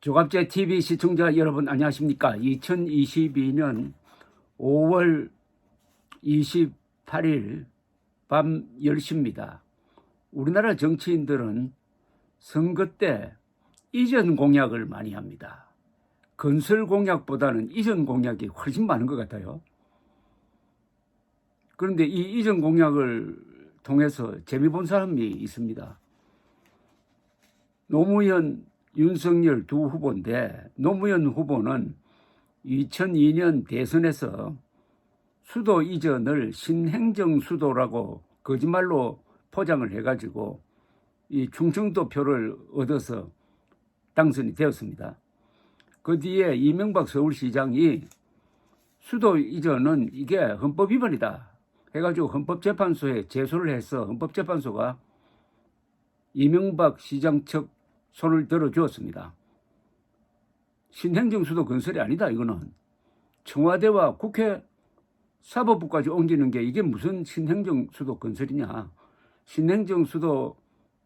조갑제 TV 시청자 여러분 안녕하십니까? 2022년 5월 28일 밤 10시입니다. 우리나라 정치인들은 선거 때 이전 공약을 많이 합니다. 건설 공약보다는 이전 공약이 훨씬 많은 것 같아요. 그런데 이 이전 공약을 통해서 재미 본 사람이 있습니다. 노무현, 윤석열 두 후보인데 노무현 후보는 2002년 대선에서 수도 이전을 신행정 수도라고 거짓말로 포장을 해가지고 이 충청도 표를 얻어서 당선이 되었습니다. 그 뒤에 이명박 서울시장이 수도 이전은 이게 헌법 위반이다 해가지고 헌법재판소에 제소를 해서 헌법재판소가 이명박 시장 측 손을 들어주었습니다. 신행정 수도 건설이 아니다. 이거는 청와대와 국회 사법부까지 옮기는 게 이게 무슨 신행정 수도 건설이냐. 신행정 수도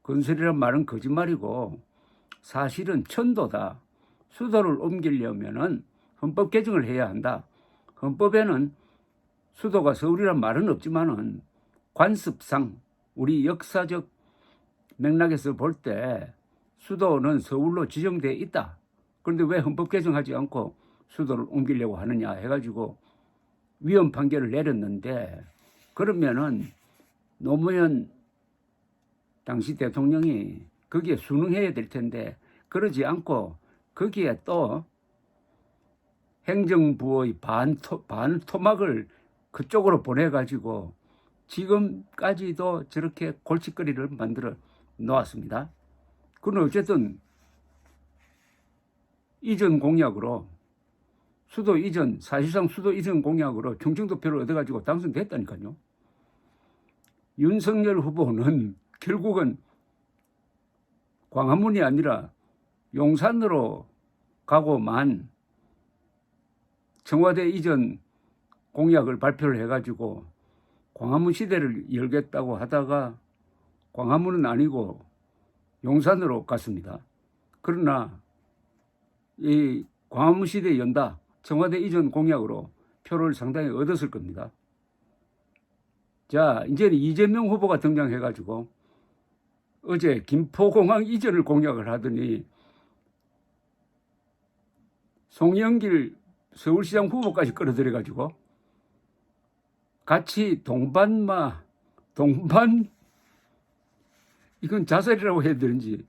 건설이란 말은 거짓말이고 사실은 천도다. 수도를 옮기려면은 헌법 개정을 해야 한다. 헌법에는 수도가 서울이란 말은 없지만은 관습상 우리 역사적 맥락에서 볼 때 수도는 서울로 지정되어 있다. 그런데 왜 헌법 개정하지 않고 수도를 옮기려고 하느냐 해가지고 위헌 판결을 내렸는데, 그러면은 노무현 당시 대통령이 거기에 순응해야 될 텐데 그러지 않고 거기에 또 행정부의 반토막을 그쪽으로 보내가지고 지금까지도 저렇게 골칫거리를 만들어 놓았습니다. 그건 어쨌든 이전 공약으로 수도 이전, 사실상 수도 이전 공약으로 충청도 표를 얻어가지고 당선됐다니까요. 윤석열 후보는 결국은 광화문이 아니라 용산으로 가고만 청와대 이전 공약을 발표를 해가지고 광화문 시대를 열겠다고 하다가 광화문은 아니고 용산으로 갔습니다. 그러나 이 광화문 시대 연다 청와대 이전 공약으로 표를 상당히 얻었을 겁니다. 자, 이제는 이재명 후보가 등장해가지고 어제 김포공항 이전을 공약을 하더니 송영길 서울시장 후보까지 끌어들여가지고 같이 동반 이건 자살이라고 해야 되는지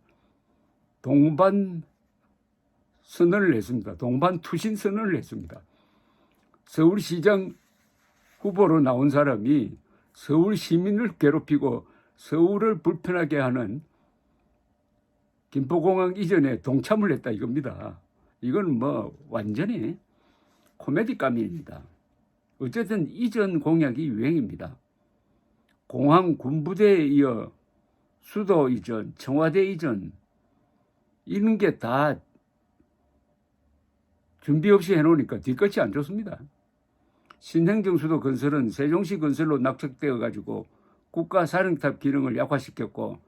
동반 선언을 했습니다. 동반 투신 선언을 했습니다. 서울시장 후보로 나온 사람이 서울 시민을 괴롭히고 서울을 불편하게 하는 김포공항 이전에 동참을 했다 이겁니다. 이건 뭐 완전히 코미디감입니다. 어쨌든 이전 공약이 유행입니다. 공항 군부대에 이어 수도 이전, 청와대 이전 이런 게 다 준비 없이 해놓으니까 뒤끝이 안 좋습니다. 신행정 수도 건설은 세종시 건설로 낙척되어 가지고 국가 사령탑 기능을 약화시켰고,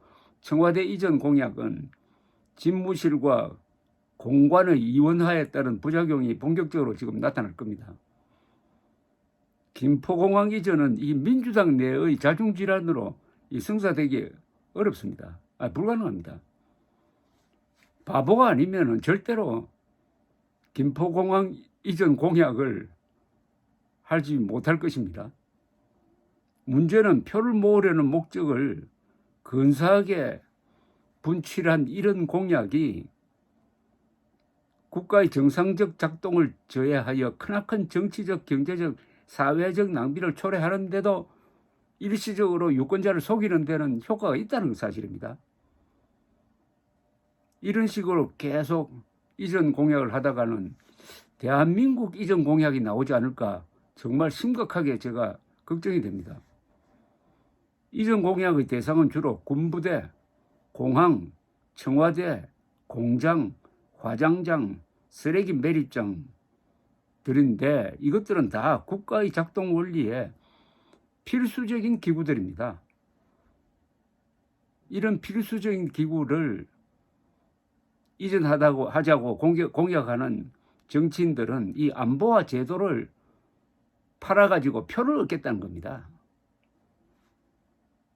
청와대 이전 공약은 집무실과 공관의 이원화에 따른 부작용이 본격적으로 지금 나타날 겁니다. 김포공항 이전은 이 민주당 내의 자중질환으로 성사되기 어렵습니다. 불가능합니다. 바보가 아니면 절대로 김포공항 이전 공약을 하지 못할 것입니다. 문제는 표를 모으려는 목적을 근사하게 분칠한 이런 공약이 국가의 정상적 작동을 저해하여 크나큰 정치적, 경제적, 사회적 낭비를 초래하는데도 일시적으로 유권자를 속이는 데는 효과가 있다는 사실입니다. 이런 식으로 계속 이전 공약을 하다가는 대한민국 이전 공약이 나오지 않을까 정말 심각하게 제가 걱정이 됩니다. 이전 공약의 대상은 주로 군부대, 공항, 청와대, 공장, 화장장, 쓰레기 매립장들인데 이것들은 다 국가의 작동 원리에 필수적인 기구들입니다. 이런 필수적인 기구를 이전하다고 하자고 공약하는 정치인들은 이 안보와 제도를 팔아가지고 표를 얻겠다는 겁니다.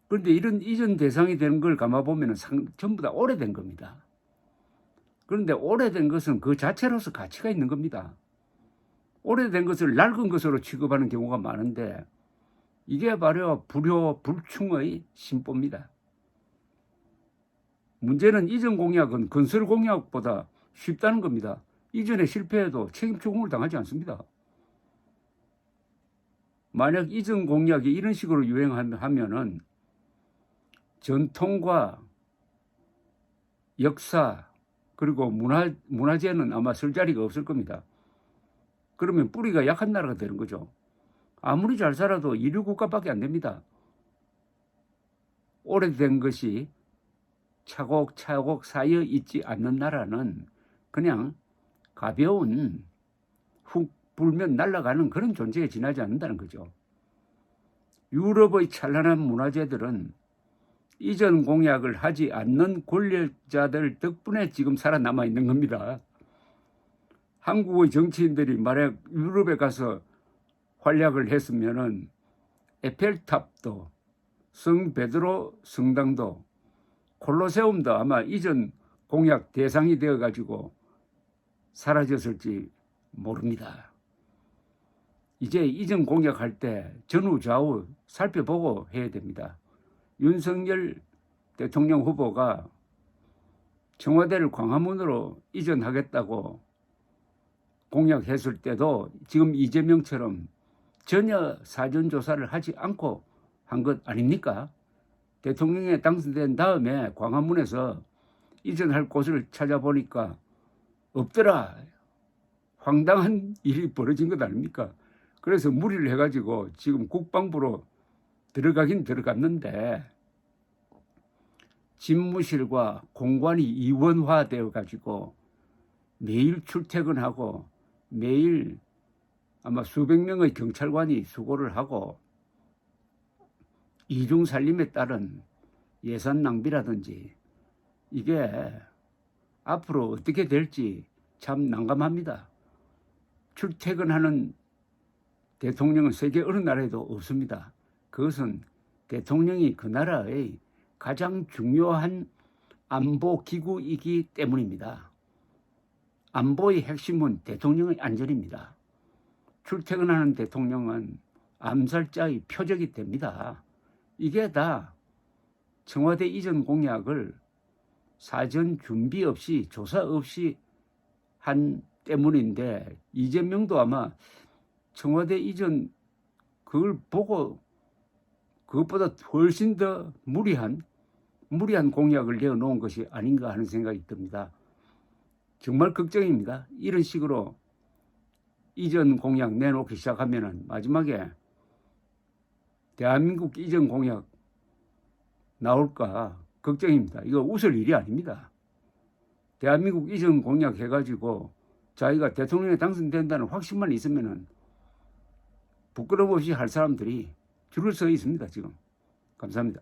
그런데 이런 이전 대상이 되는 걸 감아보면 전부 다 오래된 겁니다. 그런데 오래된 것은 그 자체로서 가치가 있는 겁니다. 오래된 것을 낡은 것으로 취급하는 경우가 많은데 이게 바로 불효불충의 심보입니다. 문제는 이전 공약은 건설 공약보다 쉽다는 겁니다. 이전에 실패해도 책임 추궁을 당하지 않습니다. 만약 이전 공약이 이런 식으로 유행하면은 전통과 역사 그리고 문화재는 아마 쓸 자리가 없을 겁니다. 그러면 뿌리가 약한 나라가 되는 거죠. 아무리 잘 살아도 이류 국가밖에 안 됩니다. 오래된 것이 차곡차곡 쌓여 있지 않는 나라는 그냥 가벼운 훅 불면 날아가는 그런 존재에 지나지 않는다는 거죠. 유럽의 찬란한 문화재들은 이전 공약을 하지 않는 권력자들 덕분에 지금 살아남아 있는 겁니다. 한국의 정치인들이 만약 유럽에 가서 활약을 했으면은 에펠탑도, 성베드로 성당도, 콜로세움도 아마 이전 공약 대상이 되어가지고 사라졌을지 모릅니다. 이제 이전 공약할 때 전후 좌우 살펴보고 해야 됩니다. 윤석열 대통령 후보가 청와대를 광화문으로 이전하겠다고 공약했을 때도 지금 이재명처럼 전혀 사전조사를 하지 않고 한 것 아닙니까? 대통령에 당선된 다음에 광화문에서 이전할 곳을 찾아보니까 없더라. 황당한 일이 벌어진 것 아닙니까? 그래서 무리를 해가지고 지금 국방부로 들어가긴 들어갔는데 집무실과 공관이 이원화되어 가지고 매일 출퇴근하고 매일 아마 수백 명의 경찰관이 수고를 하고 이중살림에 따른 예산 낭비라든지 이게 앞으로 어떻게 될지 참 난감합니다. 출퇴근하는 대통령은 세계 어느 나라에도 없습니다. 그것은 대통령이 그 나라의 가장 중요한 안보기구이기 때문입니다. 안보의 핵심은 대통령의 안전입니다. 출퇴근하는 대통령은 암살자의 표적이 됩니다. 이게 다 청와대 이전 공약을 사전 준비 없이 조사 없이 한 때문인데 이재명도 아마 청와대 이전 그걸 보고 그것보다 훨씬 더 무리한 공약을 내어놓은 것이 아닌가 하는 생각이 듭니다. 정말 걱정입니다. 이런 식으로 이전 공약 내놓기 시작하면 마지막에 대한민국 이전 공약 나올까 걱정입니다. 이거 웃을 일이 아닙니다. 대한민국 이전 공약 해가지고 자기가 대통령에 당선된다는 확신만 있으면은 부끄러움 없이 할 사람들이 줄을 서 있습니다. 지금. 감사합니다.